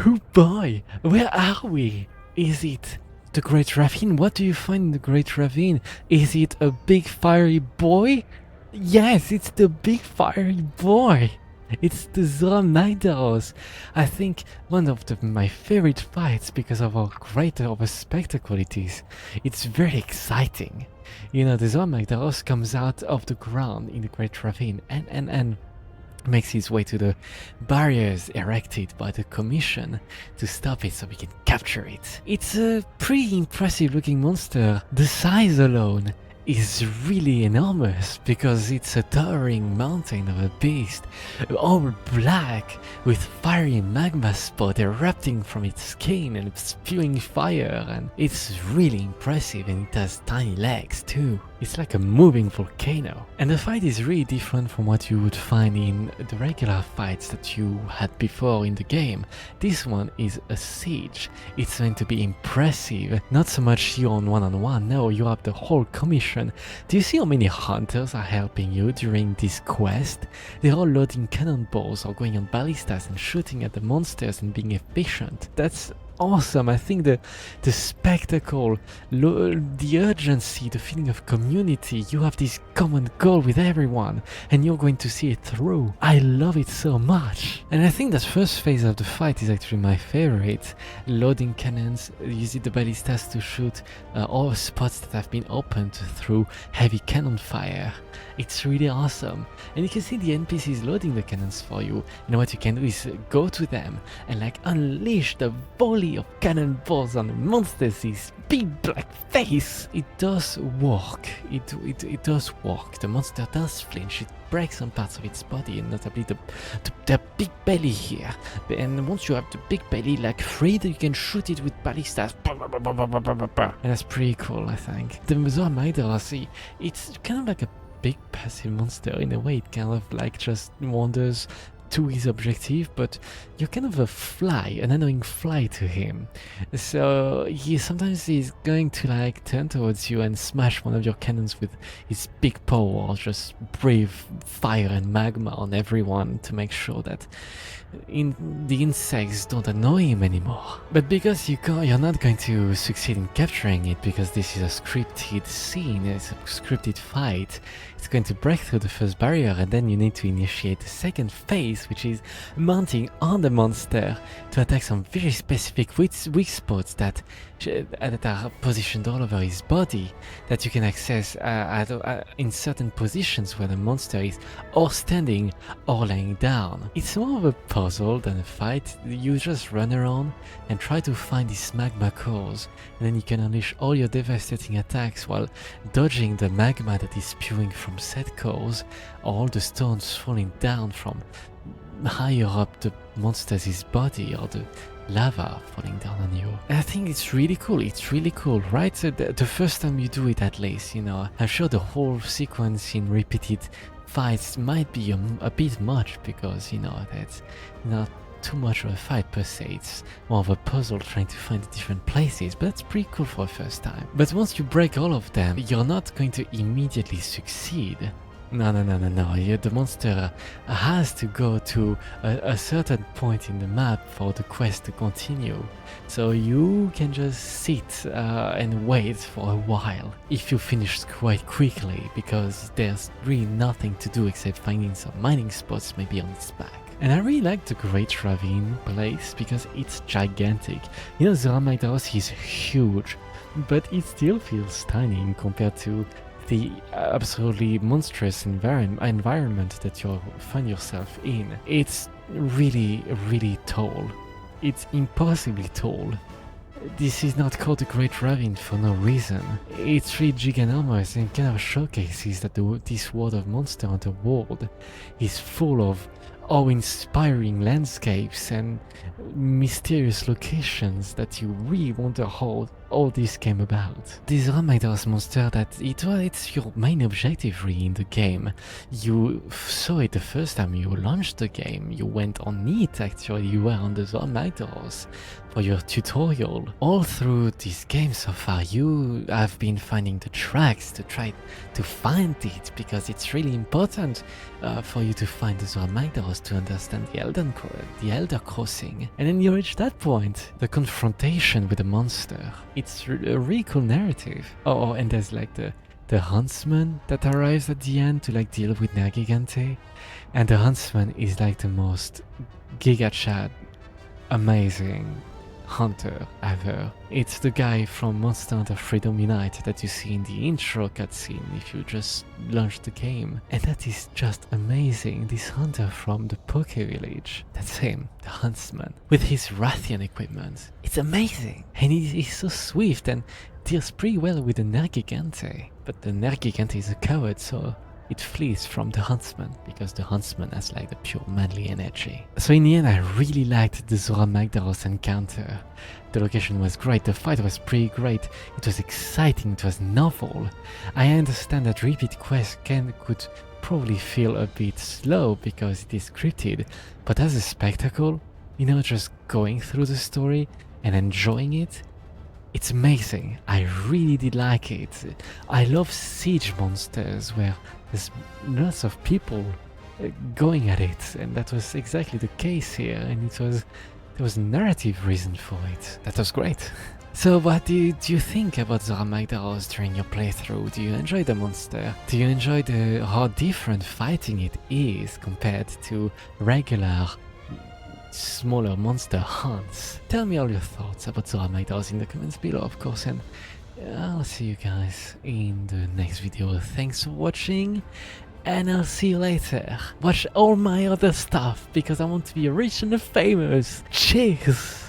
Oh boy, where are we? Is it the Great Ravine? What do you find in the Great Ravine? Is it a big fiery boy? Yes, it's the big fiery boy. It's the Zorah Magdaros. I think one of my favorite fights because of how great of a spectacle it is. It's very exciting. You know, the Zorah Magdaros comes out of the ground in the Great Ravine and makes his way to the barriers erected by the Commission to stop it so we can capture it. It's a pretty impressive looking monster. The size alone is really enormous because it's a towering mountain of a beast, all black with fiery magma spot erupting from its skin and spewing fire, and it's really impressive, and it has tiny legs too. It's like a moving volcano. And the fight is really different from what you would find in the regular fights that you had before in the game. This one is a siege. It's going to be impressive. Not so much you on one, no, you have the whole commission. Do you see how many hunters are helping you during this quest? They're all loading cannonballs or going on ballistas and shooting at the monsters and being efficient. That's awesome. I think the spectacle, the urgency, the feeling of community, you have this common goal with everyone and you're going to see it through. I love it so much. And I think that first phase of the fight is actually my favorite. Loading cannons, using the ballistas to shoot all spots that have been opened through heavy cannon fire. It's really awesome. And you can see the NPCs loading the cannons for you. And what you can do is go to them and like unleash the volley of cannonballs on the monsters, this big black face. It does work. It does work. The monster does flinch. It breaks some parts of its body, and notably the big belly here. And once you have the big belly like freed, you can shoot it with ballistas. And that's pretty cool, I think. The Zorah Magdaros, it's kind of like a big passive monster in a way. It kind of like just wanders to his objective, but you're kind of a fly, an annoying fly to him. So sometimes he's going to like turn towards you and smash one of your cannons with his big paw, or just breathe fire and magma on everyone to make sure that the insects don't annoy him anymore. But because you're not going to succeed in capturing it, because this is a scripted scene, it's a scripted fight, it's going to break through the first barrier, and then you need to initiate the second phase, which is mounting on the monster to attack some very specific weak spots that are positioned all over his body, that you can access in certain positions where the monster is or standing or laying down. It's more of a puzzle than a fight. You just run around and try to find these magma cores, and then you can unleash all your devastating attacks while dodging the magma that is spewing from said cores, or all the stones falling down from higher up the monster's body, or the lava falling down on you. And I think it's really cool, right? So the first time you do it, at least, you know, I'm sure the whole sequence in repeated fights might be a bit much, because, you know, that's not too much of a fight per se. It's more of a puzzle trying to find the different places, but that's pretty cool for a first time. But once you break all of them, you're not going to immediately succeed. No. The monster has to go to a certain point in the map for the quest to continue. So you can just sit and wait for a while if you finish quite quickly, because there's really nothing to do except finding some mining spots maybe on its back. And I really like the Great Ravine place because it's gigantic. You know, Zorah Magdaros is huge, but it still feels tiny compared to the absolutely monstrous environment that you find yourself in. It's really, really tall. It's impossibly tall. This is not called the Great Ravine for no reason. It's really giganormous and kind of showcases that this world of Monster Hunter world is full of awe-inspiring landscapes and mysterious locations that you really wonder how all this came about. This Zorah Magdaros monster it's your main objective really in the game. You saw it the first time you launched the game. You went on it actually. You were on the Zorah Magdaros for your tutorial. All through this game so far, you have been finding the tracks to try to find it, because it's really important for you to find the Zorah Magdaros to understand the Elder Crossing. And then you reach that point, the confrontation with the monster. It's a really cool narrative. Oh, and there's like the huntsman that arrives at the end to like deal with Nergigante. And the huntsman is like the most Giga Chad amazing hunter ever. It's the guy from Monster Hunter Freedom Unite that you see in the intro cutscene if you just launch the game. And that is just amazing. This hunter from the Poke Village. That's him, the huntsman, with his Rathian equipment. It's amazing. And he's so swift and deals pretty well with the Nergigante. But the Nergigante is a coward, so it flees from the huntsman, because the huntsman has like the pure manly energy. So in the end, I really liked the Zorah Magdaros encounter. The location was great, the fight was pretty great, it was exciting, it was novel. I understand that repeat quests could probably feel a bit slow because it is scripted, but as a spectacle, you know, just going through the story and enjoying it, it's amazing. I really did like it. I love siege monsters where there's lots of people going at it, and that was exactly the case here, and there was a narrative reason for it. That was great. So what do you think about Zorah Magdaros during your playthrough? Do you enjoy the monster? Do you enjoy how different fighting it is compared to regular smaller monster hunts? Tell me all your thoughts about Zorah Magdaros in the comments below, of course, and I'll see you guys in the next video. Thanks for watching, and I'll see you later. Watch all my other stuff because I want to be rich and famous. Cheers!